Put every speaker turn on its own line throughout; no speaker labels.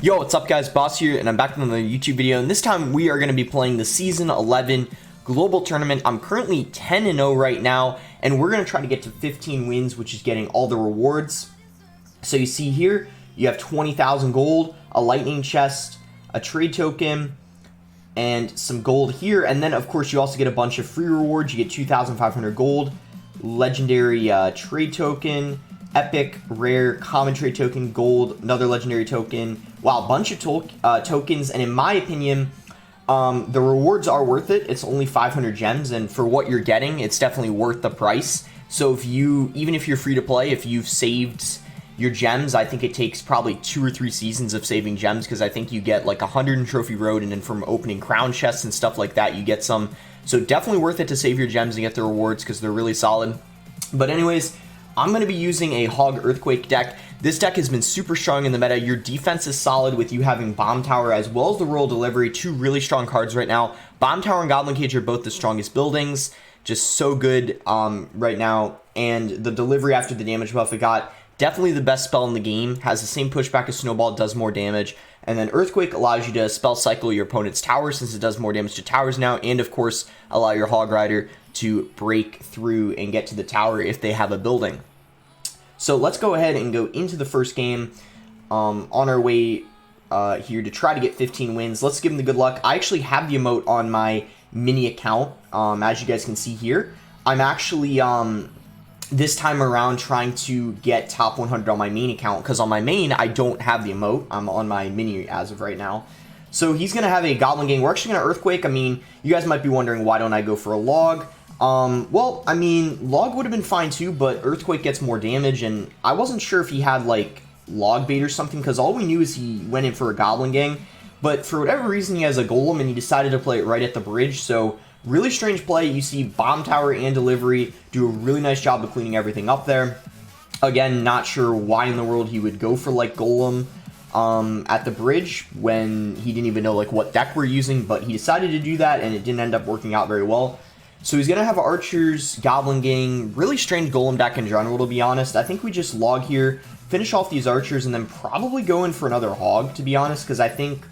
Yo, what's up guys, Boss here, and I'm back with another YouTube video, and this time we are going to be playing the Season 11 Global Tournament. I'm currently 10-0 right now, and we're going to try to get to 15 wins, which is getting all the rewards. So you see here, you have 20,000 gold, a lightning chest, a trade token, and some gold here, and then of course you also get a bunch of free rewards. You get 2,500 gold, legendary trade token, epic, rare, common trade token, gold, another legendary token. Wow, a bunch of tokens, and in my opinion, the rewards are worth it. It's only 500 gems, and for what you're getting, it's definitely worth the price. So even if you're free to play, if you've saved your gems, I think it takes probably 2 or 3 seasons of saving gems, because I think you get like 100 in Trophy Road, and then from opening crown chests and stuff like that, you get some. So definitely worth it to save your gems and get the rewards, because they're really solid. But anyways, I'm going to be using a Hog Earthquake deck. This deck has been super strong in the meta. Your defense is solid with you having Bomb Tower as well as the Royal Delivery, 2 really strong cards right now. Bomb Tower and Goblin Cage are both the strongest buildings, just so good right now. And the Delivery after the damage buff it got, definitely the best spell in the game. Has the same pushback as Snowball, does more damage. And then Earthquake allows you to spell cycle your opponent's tower, since it does more damage to towers now. And of course, allow your Hog Rider to break through and get to the tower if they have a building. So let's go ahead and go into the first game on our way here to try to get 15 wins. Let's give them the good luck. I actually have the emote on my mini account, as you guys can see here. I'm actually, this time around, trying to get top 100 on my main account, because on my main, I don't have the emote. I'm on my mini as of right now. So he's going to have a Goblin Gang. We're actually going to Earthquake. I mean, you guys might be wondering, why don't I go for a Log? Well, I mean, Log would have been fine too, but Earthquake gets more damage, and I wasn't sure if he had, like, Log bait or something, because all we knew is he went in for a Goblin Gang, but for whatever reason, he has a Golem, and he decided to play it right at the bridge, so really strange play. You see Bomb Tower and Delivery do a really nice job of cleaning everything up there. Again, not sure why in the world he would go for, like, Golem at the bridge when he didn't even know, like, what deck we're using, but he decided to do that, and it didn't end up working out very well. So he's going to have Archers, Goblin Gang, really strange Golem deck in general, to be honest. I think we just log here, finish off these Archers, and then probably go in for another Hog, to be honest, because I think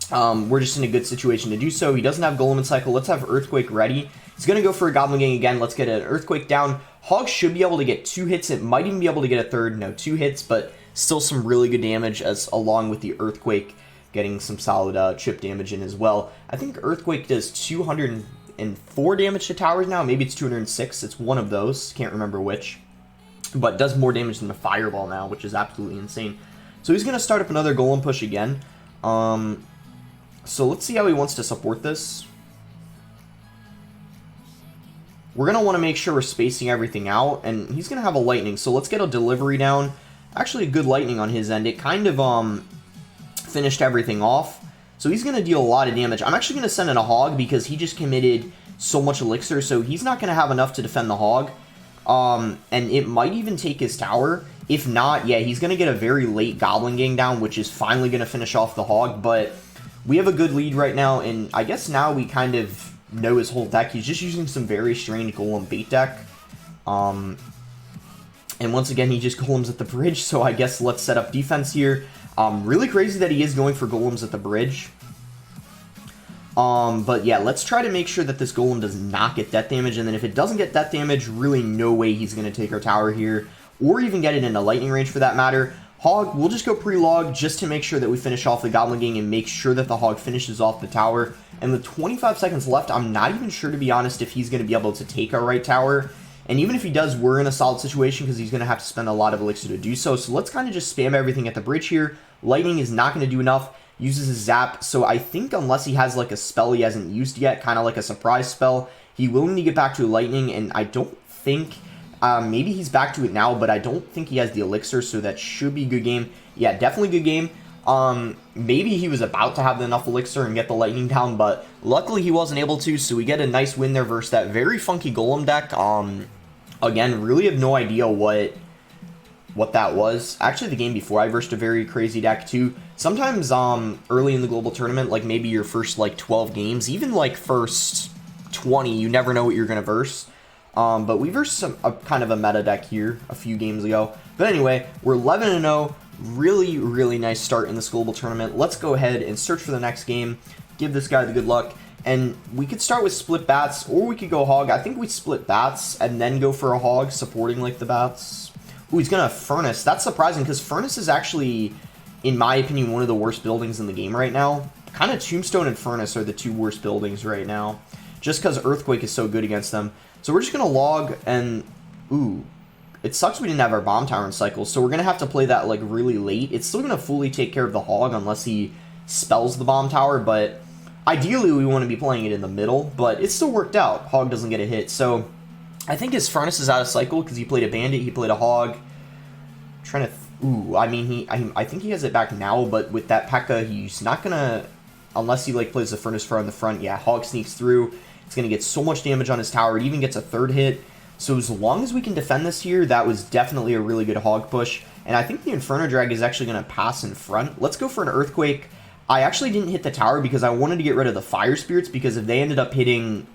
we're just in a good situation to do so. He doesn't have Golem and Cycle. Let's have Earthquake ready. He's going to go for a Goblin Gang again. Let's get an Earthquake down. Hog should be able to get 2 hits. It might even be able to get a third. No, 2 hits, but still some really good damage, as along with the Earthquake getting some solid chip damage in as well. I think Earthquake does 204 damage to towers now. Maybe it's 206. It's one of those. Can't remember which. But does more damage than the Fireball now, which is absolutely insane. So he's going to start up another Golem push again. So let's see how he wants to support this. We're going to want to make sure we're spacing everything out. And he's going to have a Lightning. So let's get a Delivery down. Actually, a good Lightning on his end. It kind of finished everything off. So he's going to deal a lot of damage. I'm actually going to send in a Hog, because he just committed so much Elixir, so he's not going to have enough to defend the Hog. And it might even take his tower. If not, yeah, he's going to get a very late Goblin Gang down, which is finally going to finish off the Hog. But we have a good lead right now, and I guess now we kind of know his whole deck. He's just using some very strange Golem bait deck. And once again, he just Golems at the bridge, so I guess let's set up defense here. Really crazy that he is going for Golems at the bridge. But yeah, let's try to make sure that this Golem does not get death damage, and then if it doesn't get death damage, really no way he's going to take our tower here, or even get it into lightning range for that matter. Hog, we'll just go pre-log just to make sure that we finish off the Goblin Gang and make sure that the Hog finishes off the tower. And with 25 seconds left, I'm not even sure, to be honest, if he's going to be able to take our right tower. And even if he does, we're in a solid situation, because he's going to have to spend a lot of Elixir to do so. So let's kind of just spam everything at the bridge here. Lightning is not going to do enough. Uses his Zap. So I think unless he has like a spell he hasn't used yet, kind of like a surprise spell, he will need to get back to Lightning. And I don't think, maybe he's back to it now, but I don't think he has the Elixir. So that should be a good game. Yeah, definitely good game. Maybe he was about to have enough Elixir and get the Lightning down, but luckily he wasn't able to. So we get a nice win there versus that very funky Golem deck. Again, really have no idea what that was. Actually, the game before, I versed a very crazy deck too. Sometimes early in the global tournament, like maybe your first like 12 games, even like first 20, you never know what you're going to verse. But we versed a kind of a meta deck here a few games ago. But anyway, we're 11-0. really, really nice start in this global tournament. Let's go ahead and search for the next game, give this guy the good luck, and we could start with split bats, or we could go hog. I think we split bats and then go for a hog, supporting like the bats. Ooh, he's gonna furnace. That's surprising, because furnace is actually, in my opinion, one of the worst buildings in the game right now. Kind of tombstone and furnace are the two worst buildings right now, just because earthquake is so good against them. So we're just gonna log, and ooh, it sucks we didn't have our bomb tower in cycles, so we're going to have to play that, like, really late. It's still going to fully take care of the hog unless he spells the bomb tower, but ideally we want to be playing it in the middle, but it still worked out. Hog doesn't get a hit, so I think his furnace is out of cycle because he played a bandit, he played a hog. Trying to... ooh, I mean, I think he has it back now, but with that P.E.K.K.A, he's not going to... unless he, like, plays the furnace far in the front. Yeah, hog sneaks through. It's going to get so much damage on his tower. It even gets a third hit. So as long as we can defend this here, that was definitely a really good hog push. And I think the Inferno Drag is actually going to pass in front. Let's go for an Earthquake. I actually didn't hit the tower because I wanted to get rid of the Fire Spirits, because if they ended up hitting...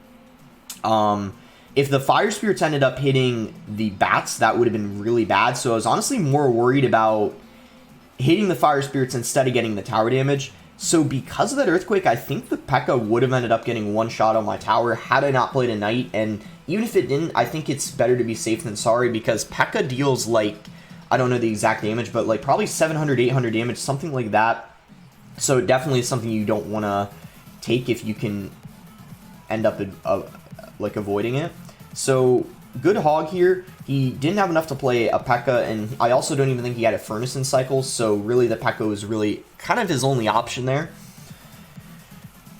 if the Fire Spirits ended up hitting the bats, that would have been really bad. So I was honestly more worried about hitting the Fire Spirits instead of getting the tower damage. So because of that Earthquake, I think the P.E.K.K.A would have ended up getting one shot on my tower had I not played a Knight. And even if it didn't, I think it's better to be safe than sorry, because P.E.K.K.A deals, like, I don't know the exact damage, but like probably 700, 800 damage, something like that. So it definitely is something you don't want to take if you can end up like avoiding it. So good hog here. He didn't have enough to play a P.E.K.K.A, and I also don't even think he had a furnace in cycles, so really the P.E.K.K.A was really kind of his only option there.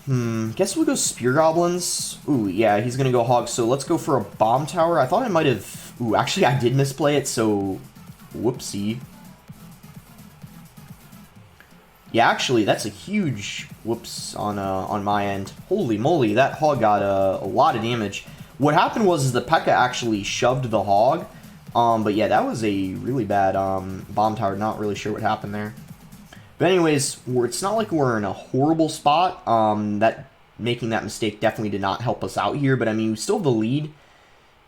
Guess we'll go Spear Goblins. Ooh, yeah, he's gonna go hog, so let's go for a bomb tower. I thought I might have... ooh, actually I did misplay it, so... whoopsie. Yeah, actually, that's a huge whoops on my end. Holy moly, that hog got a lot of damage. What happened was the P.E.K.K.A actually shoved the hog, but yeah, that was a really bad bomb tower. Not really sure what happened there. But anyways, it's not like we're in a horrible spot. That making that mistake definitely did not help us out here, but I mean, we still have the lead.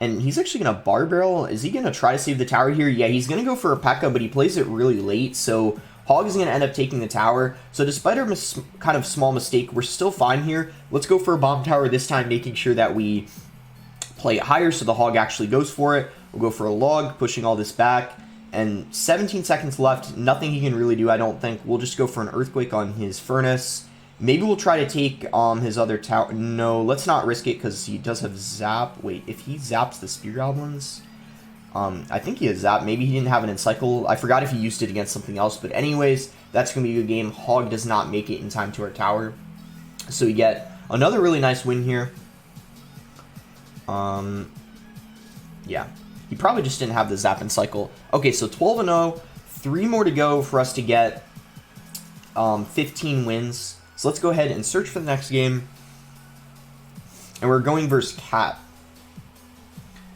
And he's actually going to bar barrel. Is he going to try to save the tower here? Yeah, he's going to go for a P.E.K.K.A, but he plays it really late, so hog is going to end up taking the tower. So despite our kind of small mistake, we're still fine here. Let's go for a bomb tower this time, making sure that we play it higher so the hog actually goes for it. We'll go for a log, pushing all this back. And 17 seconds left. Nothing he can really do, I don't think. We'll just go for an Earthquake on his furnace. Maybe we'll try to take his other tower. No, let's not risk it because he does have zap. Wait, if he zaps the Spear Goblins? I think he has zap. Maybe he didn't have it in cycle. I forgot if he used it against something else. But anyways, that's going to be a good game. Hog does not make it in time to our tower. So we get another really nice win here. Yeah. He probably just didn't have the zap in cycle. Okay, so 12-0. 3 more to go for us to get 15 wins. So let's go ahead and search for the next game. And we're going versus Cat.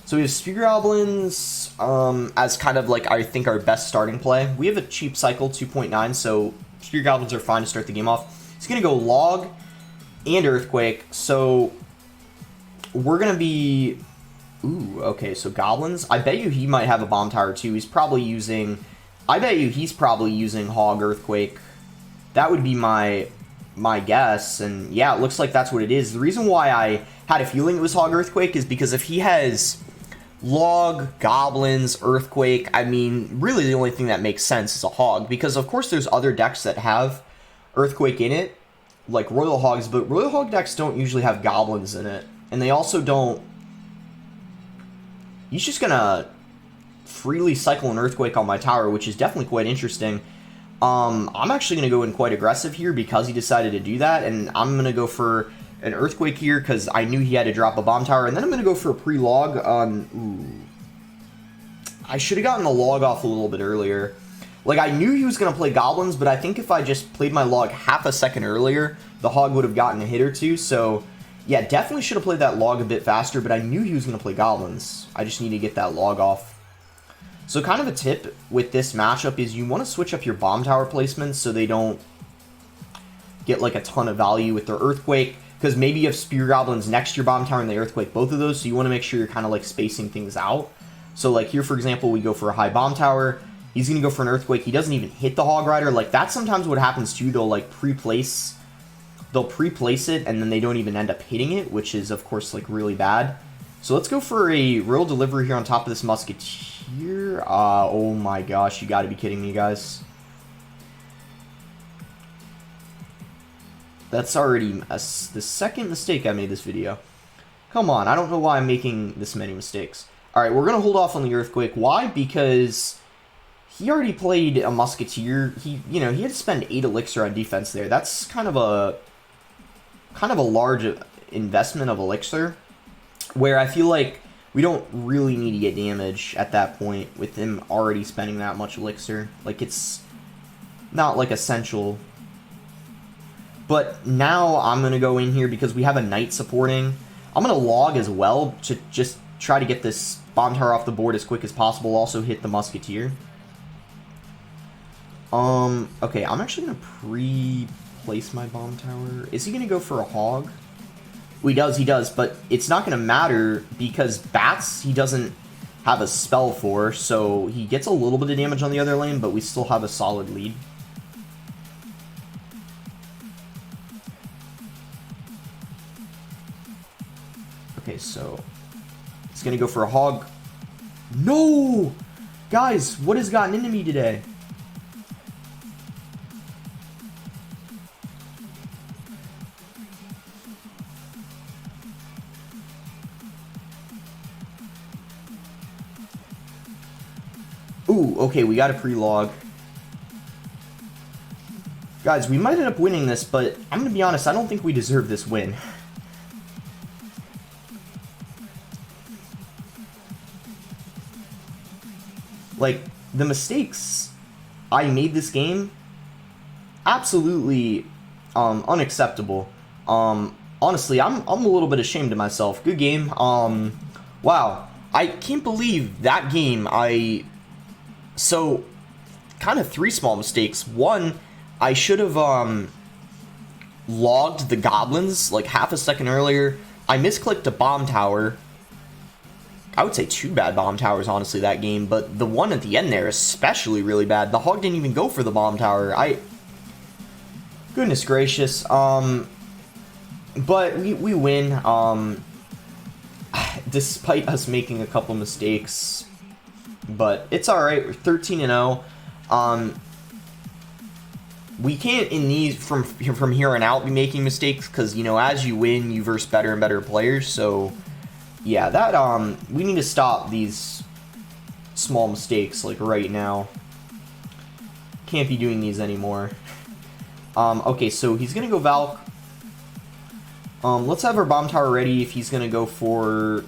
So we have Spear Goblins as kind of like, I think, our best starting play. We have a cheap cycle, 2.9, so Spear Goblins are fine to start the game off. He's going to go Log and Earthquake. So we're going to be... ooh, okay, so Goblins. I bet you he might have a Bomb Tower too. He's probably using... I bet you he's probably using Hog Earthquake. That would be my guess, and yeah, it looks like that's what it is. The reason why I had a feeling it was Hog Earthquake is because if he has Log, Goblins, Earthquake, I mean, really the only thing that makes sense is a Hog, because of course there's other decks that have Earthquake in it, like Royal Hogs, but Royal Hog decks don't usually have Goblins in it, and they also don't... He's just gonna freely cycle an Earthquake on my tower, which is definitely quite interesting. I'm actually going to go in quite aggressive here because he decided to do that, and I'm going to go for an Earthquake here because I knew he had to drop a Bomb Tower, and then I'm going to go for a pre-log on... ooh. I should have gotten the log off a little bit earlier. Like, I knew he was going to play Goblins, but I think if I just played my log half a second earlier, the Hog would have gotten a hit or two, so... yeah, definitely should have played that log a bit faster, but I knew he was going to play Goblins. I just need to get that log off. So kind of a tip with this matchup is you want to switch up your Bomb Tower placements so they don't get like a ton of value with their Earthquake, because maybe you have Spear Goblins next to your Bomb Tower and the Earthquake, both of those, so you want to make sure you're kind of like spacing things out. So like here, for example, we go for a high Bomb Tower, He's going to go for an Earthquake. He doesn't even hit the Hog Rider. Like, that's sometimes what happens, too. They'll, like, pre-place it, and then they don't even end up hitting it, which is, of course, like, really bad. So let's go for a Royal Delivery here on top of this Musketeer. Oh, my gosh. You got to be kidding me, guys. That's already the second mistake I made this video. Come on. I don't know why I'm making this many mistakes. All right, we're going to hold off on the Earthquake. Why? Because he already played a Musketeer. He had to spend 8 Elixir on defense there. That's kind of a large investment of Elixir, where I feel like we don't really need to get damage at that point with him already spending that much Elixir. Like, it's not, like, essential. But now I'm going to go in here because we have a Knight supporting. I'm going to log as well to just try to get this Bomb Tower off the board as quick as possible. Also hit the Musketeer. Okay, I'm actually going to pre-place my Bomb Tower. Is he going to go for a Hog? Well, he does, but it's not going to matter because Bats he doesn't have a spell for, so he gets a little bit of damage on the other lane, but we still have a solid lead. Okay, so he's going to go for a Hog. No! Guys, what has gotten into me today? Ooh, okay, we got a pre-log. Guys, we might end up winning this, but I'm going to be honest, I don't think we deserve this win. Like, the mistakes I made this game, absolutely unacceptable. Honestly, I'm a little bit ashamed of myself. Good game. Wow. I can't believe that game So, kind of 3 small mistakes. One, I should have logged the goblins like half a second earlier. I misclicked a bomb tower. I would say 2 bad bomb towers, honestly, that game. But the one at the end there, especially really bad. The Hog didn't even go for the bomb tower. Goodness gracious. But we win. Despite us making a couple mistakes. But it's alright. We're 13-0. We can't in these from here on out be making mistakes because, you know, as you win, you verse better and better players. So yeah, that we need to stop these small mistakes like right now. Can't be doing these anymore. Okay, so he's gonna go Valk. Let's have our bomb tower ready if he's gonna go for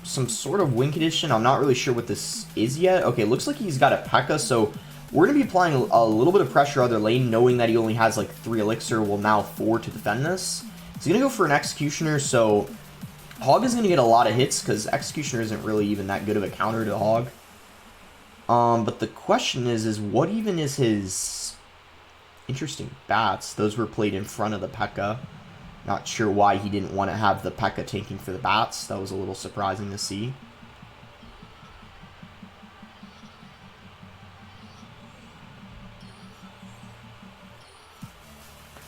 some sort of win condition. I'm not really sure what this is yet. Okay, looks like he's got a P.E.K.K.A, so we're going to be applying a little bit of pressure other lane, knowing that he only has like 3 Elixir, well now 4 to defend this. He's going to go for an Executioner, so Hog is going to get a lot of hits, because Executioner isn't really even that good of a counter to Hog. But the question is what even is his interesting bats? Those were played in front of the P.E.K.K.A. Not sure why he didn't want to have the P.E.K.K.A tanking for the bats. That was a little surprising to see.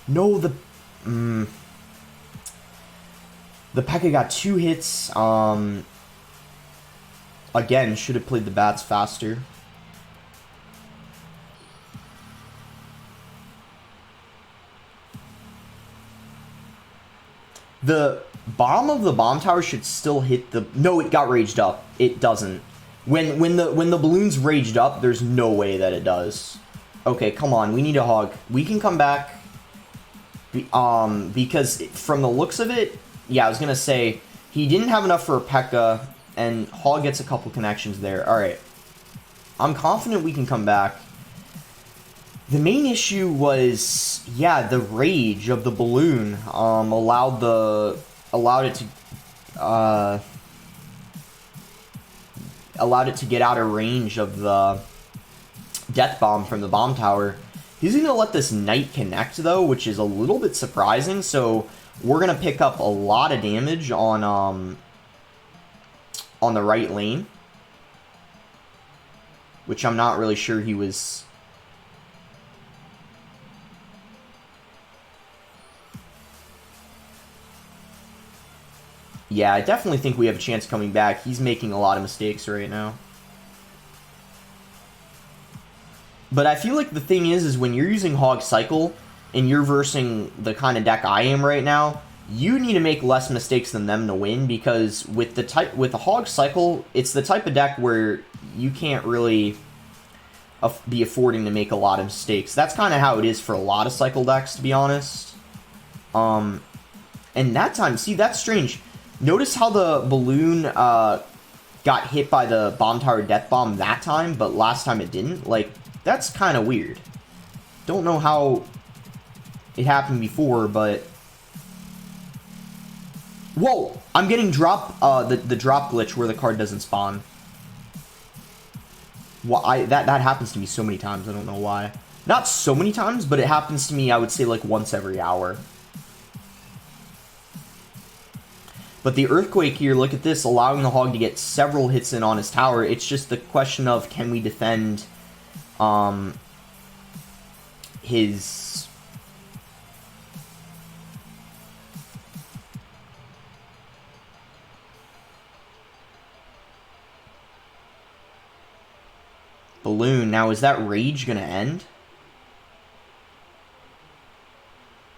No, the P.E.K.K.A got 2 hits. Again, should have played the bats faster. The bomb of the bomb tower should still hit the... No, it got raged up. It doesn't. When the balloon's raged up, there's no way that it does. Okay, come on. We need a Hog. We can come back. Because from the looks of it, yeah, I was gonna say he didn't have enough for a P.E.K.K.A, and Hog gets a couple connections there. All right, I'm confident we can come back. The main issue was, yeah, the rage of the balloon allowed it to get out of range of the death bomb from the bomb tower. He's going to let this Knight connect, though, which is a little bit surprising. So we're going to pick up a lot of damage on the right lane. which I'm not really sure he was. Yeah, I definitely think we have a chance coming back. He's making a lot of mistakes right now. But I feel like the thing is when you're using Hog Cycle and you're versing the kind of deck I am right now, you need to make less mistakes than them to win, because with the Hog Cycle, it's the type of deck where you can't really be affording to make a lot of mistakes. That's kind of how it is for a lot of Cycle decks, to be honest. And that time, see, that's strange. Notice how the balloon got hit by the Bomb Tower Death Bomb that time, but last time it didn't. Like, that's kind of weird. Don't know how it happened before, but... Whoa! I'm getting drop, the drop glitch where the card doesn't spawn. That happens to me so many times, I don't know why. Not so many times, but it happens to me, I would say, like, once every hour. But the Earthquake here, look at this, allowing the Hog to get several hits in on his tower. It's just the question of, can we defend his... Balloon. Now, is that Rage going to end?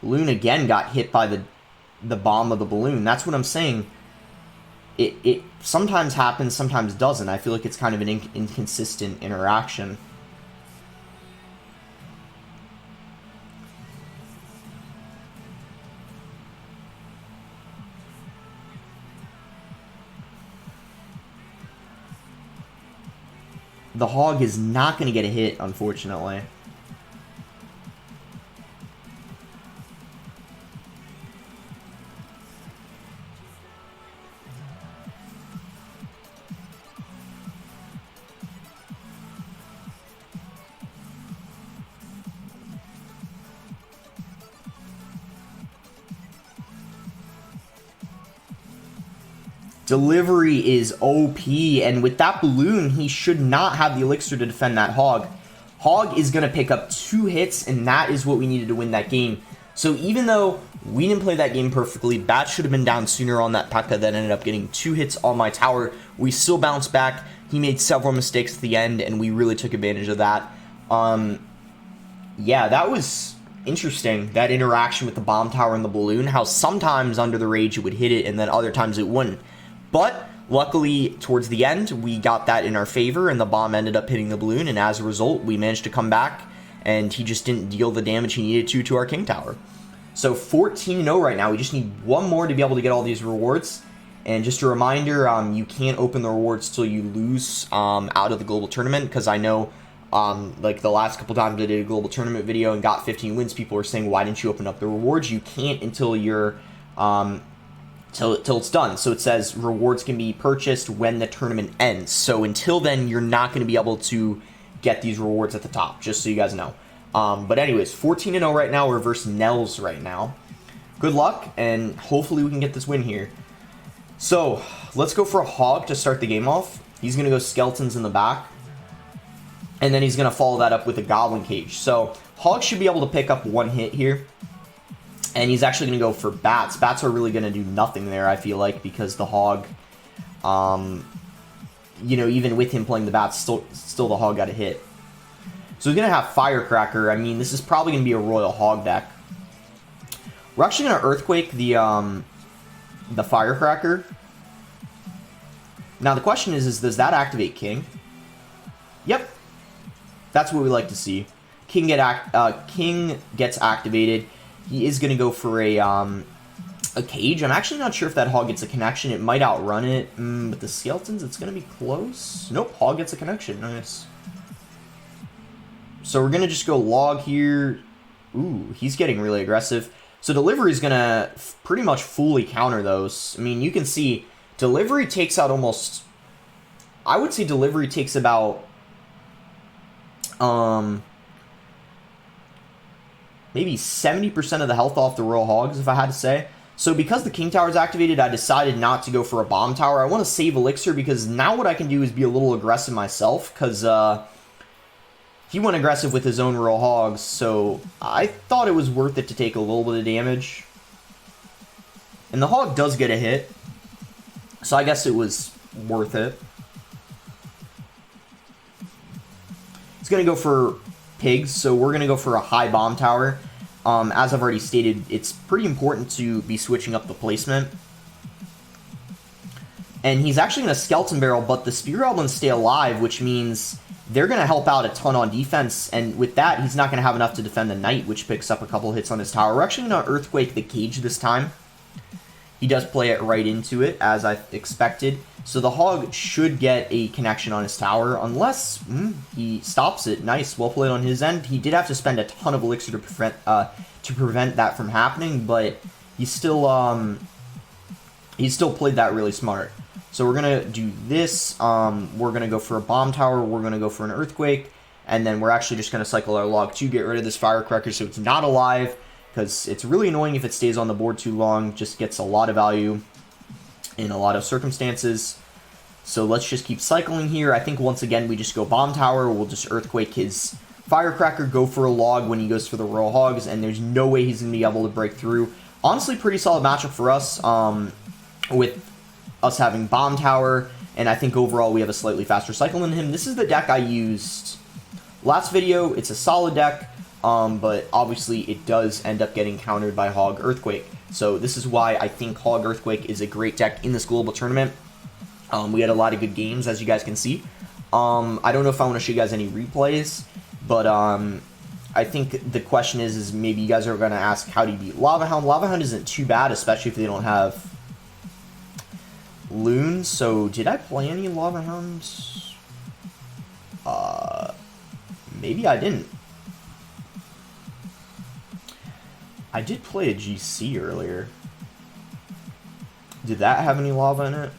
Balloon again got hit by the bomb of the balloon. That's what I'm saying. It sometimes happens, sometimes doesn't. I feel like it's kind of an inconsistent interaction. The Hog is not going to get a hit, unfortunately. Delivery is OP, and with that balloon, he should not have the elixir to defend that Hog. Hog is going to pick up 2 hits, and that is what we needed to win that game. So even though we didn't play that game perfectly, Bat should have been down sooner on that P.E.K.K.A that ended up getting 2 hits on my tower. We still bounced back. He made several mistakes at the end, and we really took advantage of that. Yeah, that was interesting, that interaction with the bomb tower and the balloon, how sometimes under the Rage it would hit it, and then other times it wouldn't. But luckily, towards the end, we got that in our favor, and the bomb ended up hitting the balloon, and as a result, we managed to come back, and he just didn't deal the damage he needed to our King Tower. So 14-0 right now. We just need one more to be able to get all these rewards. And just a reminder, you can't open the rewards till you lose out of the global tournament, because I know, like the last couple times I did a global tournament video and got 15 wins, people were saying, why didn't you open up the rewards? You can't until you're... Till it's done. So it says rewards can be purchased when the tournament ends. So until then, you're not going to be able to get these rewards at the top, just so you guys know. But anyways, 14-0 right now. We're versus Nels right now. Good luck, and hopefully we can get this win here. So let's go for a Hog to start the game off. He's going to go Skeletons in the back. And then he's going to follow that up with a Goblin Cage. So Hog should be able to pick up 1 hit here. And he's actually going to go for Bats. Bats are really going to do nothing there, I feel like, because the Hog, you know, even with him playing the Bats, still the Hog got a hit. So he's going to have Firecracker. I mean, this is probably going to be a Royal Hog deck. We're actually going to Earthquake the Firecracker. Now, the question is does that activate King? Yep. That's what we like to see. King gets activated. He is going to go for a cage. I'm actually not sure if that Hog gets a connection. It might outrun it. But the Skeletons, it's going to be close. Nope, Hog gets a connection. Nice. So we're going to just go Log here. Ooh, he's getting really aggressive. So Delivery is going to pretty much fully counter those. I mean, you can see Delivery takes out almost... I would say Delivery takes about... maybe 70% of the health off the Royal Hogs, if I had to say. So because the King Tower is activated, I decided not to go for a Bomb Tower. I want to save Elixir because now what I can do is be a little aggressive myself, because he went aggressive with his own royal hogs, so I thought it was worth it to take a little bit of damage. And the hog does get a hit, so I guess it was worth it. It's going to go for pigs, so we're going to go for a high bomb tower. As I've already stated, it's pretty important to be switching up the placement. And he's actually going to skeleton barrel, but the spear goblins stay alive, which means they're going to help out a ton on defense. And with that, he's not going to have enough to defend the knight, which picks up a couple hits on his tower. We're actually going to earthquake the cage this time. He does play it right into it, as I expected. So the hog should get a connection on his tower, unless he stops it. Nice, well played on his end. He did have to spend a ton of elixir to prevent that from happening, but he still played that really smart. So we're gonna do this. We're gonna go for a bomb tower. We're gonna go for an earthquake, and then we're actually just gonna cycle our log to get rid of this firecracker, so it's not alive. Because it's really annoying if it stays on the board too long. Just gets a lot of value in a lot of circumstances. So let's just keep cycling here. I think once again we just go bomb tower. We'll just earthquake his firecracker, go for a log when he goes for the royal hogs, and there's no way he's going to be able to break through. Honestly, pretty solid matchup for us with us having bomb tower, and I think overall we have a slightly faster cycle than him. This is the deck I used last video. It's a solid deck. But obviously it does end up getting countered by Hog Earthquake. So this is why I think Hog Earthquake is a great deck in this global tournament. We had a lot of good games, as you guys can see. I don't know if I want to show you guys any replays, but I think the question is maybe you guys are going to ask, how do you beat Lava Hound? Lava Hound isn't too bad, especially if they don't have loons. So did I play any Lava Hounds? Maybe I didn't. I did play a GC earlier. Did that have any lava in it?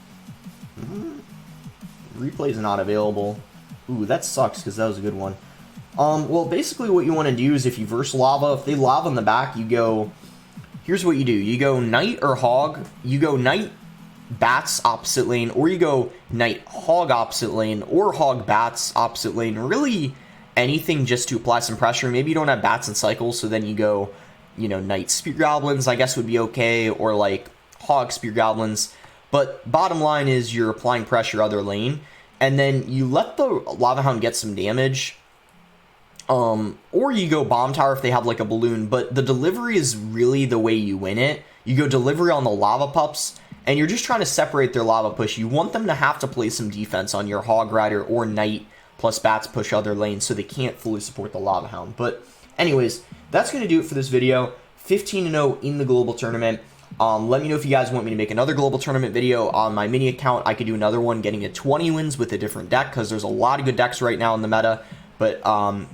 Replay is not available. Ooh, that sucks because that was a good one. Well, basically what you want to do is if you verse lava, if they lava in the back, you go... Here's what you do. You go knight or hog. You go knight, bats opposite lane, or you go knight, hog opposite lane, or hog, bats opposite lane. Really anything just to apply some pressure. Maybe you don't have bats and cycles, so then you go... You know, knight spear goblins, I guess, would be okay, or like hog spear goblins. But bottom line is you're applying pressure other lane, and then you let the lava hound get some damage, or you go bomb tower if they have like a balloon. But the delivery is really the way you win it. You go delivery on the lava pups, and you're just trying to separate their lava push. You want them to have to play some defense on your hog rider or knight plus bats push other lanes, so they can't fully support the lava hound. But anyways, that's going to do it for this video. 15-0 in the global tournament. Let me know if you guys want me to make another global tournament video on my mini account. I could do another one getting to 20 wins with a different deck, because there's a lot of good decks right now in the meta. But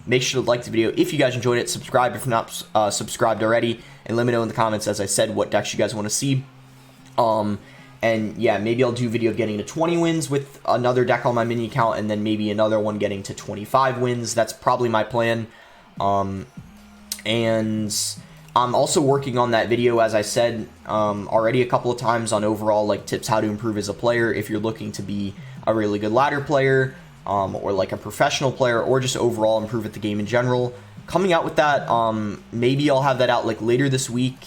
make sure to like the video if you guys enjoyed it. Subscribe if not subscribed already. And let me know in the comments, as I said, what decks you guys want to see. And yeah, maybe I'll do a video of getting to 20 wins with another deck on my mini account, and then maybe another one getting to 25 wins. That's probably my plan. And I'm also working on that video, as I said already a couple of times, on overall like tips how to improve as a player if you're looking to be a really good ladder player, or like a professional player, or just overall improve at the game in general. Coming out with that, maybe I'll have that out like later this week,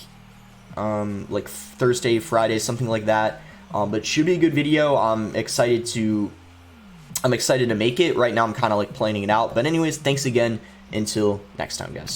like Thursday, Friday, something like that. But it should be a good video. I'm excited to make it. Right now I'm kind of like planning it out. But anyways, thanks again. Until next time, guys.